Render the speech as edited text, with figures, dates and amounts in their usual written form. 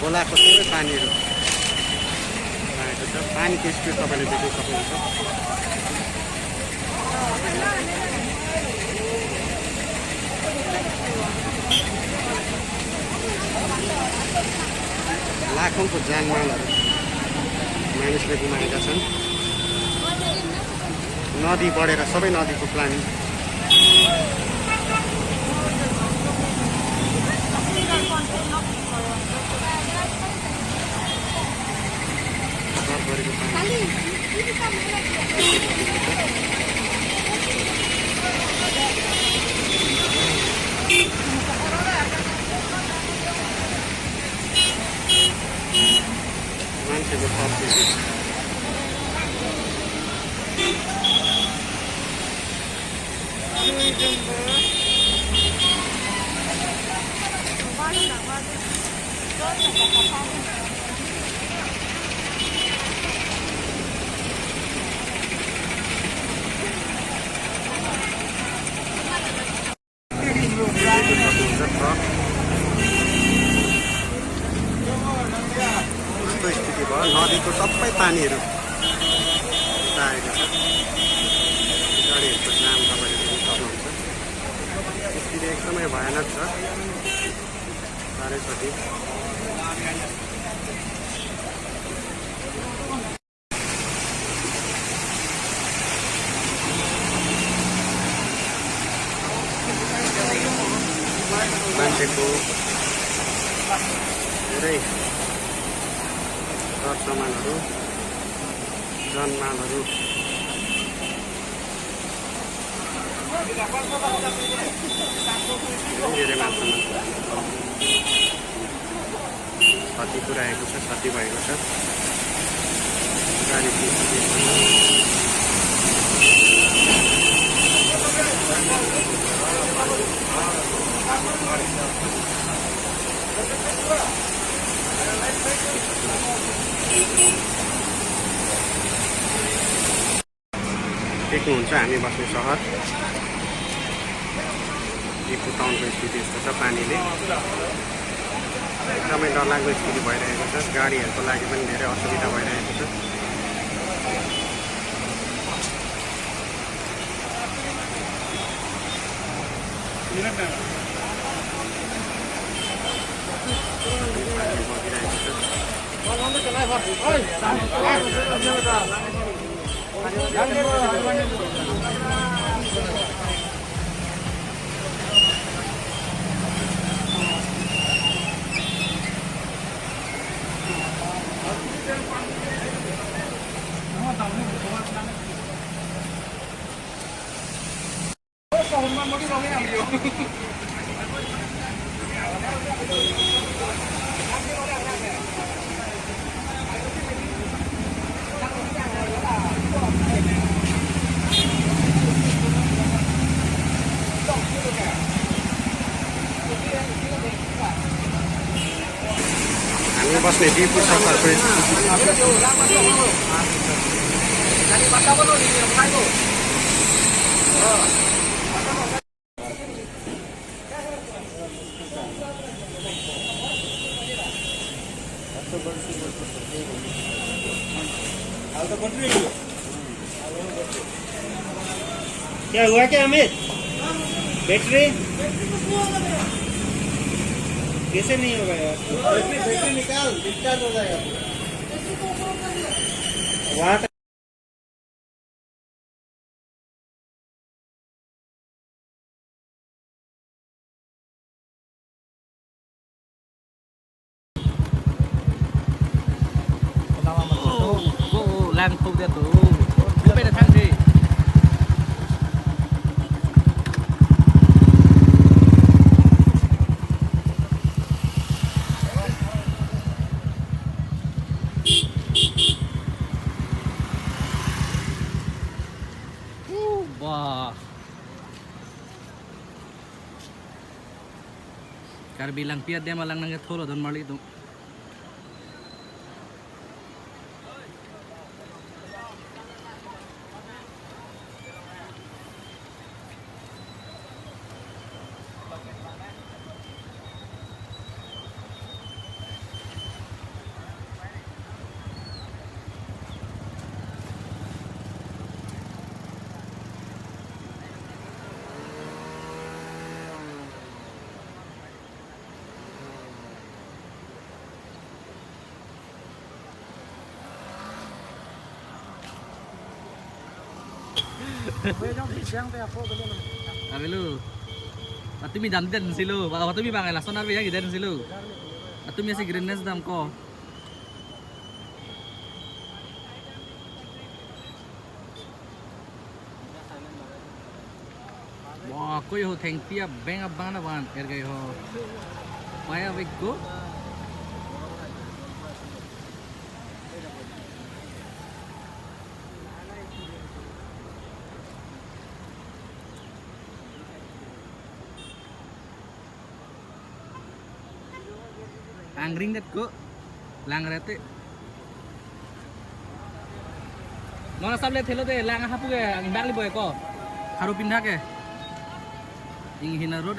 खोलाको सबै पानीहरू आएको छ। पानीको स्पिड तपाईँले देख्न सक्नुहुन्छ। लाखौँको जानमालहरू मानिसले गुमाएका छन्। नदी बढेर सबै नदीको पानी मान्छेको तस्बिर स्थिति भयो। नदीको सबै पानीहरू आएको छ। गाडीहरूको जाम तपाईँले देख्न सक्नुहुन्छ। स्थिति एकदमै भयानक छ चारैपट्टि। मान्छेको धेरै सरसामानहरू जनमालहरू धेरै मात्रामा क्षति पुऱ्याएको छ, क्षति भएको छ। गाडी देख्नुहुन्छ हामी बस्ने सहर दिपु टाउनको स्थिति यस्तो छ। पानीले एकदमै डरलाग्दो स्थिति भइरहेको छ। गाडीहरूको लागि पनि धेरै असुविधा भइरहेको छ। हामी बस्ने दिपु सहरको क्या हुआ क्या अमित? बैटरी कैसे नहीं होगा यार? बैटरी निकाल, डिस्चार्ज हो जाएगा। वहाँ làm không ra tủ cứ bây giờ thang gì wow kar bilang piat dia malang nang tholo don mali tu Abelu. Atumi dam den silu. Atumi bangai lason arbe ya gidan silu. Atumi si greenness dam ko. Wah, koi ho theng pia bang abang na ban ergai ho. Maya wego. Angring dat ko. Langrete. Mana sable thelo de lang hapu ke ang bang li boy ko. Haru pindah ke. Ing hina road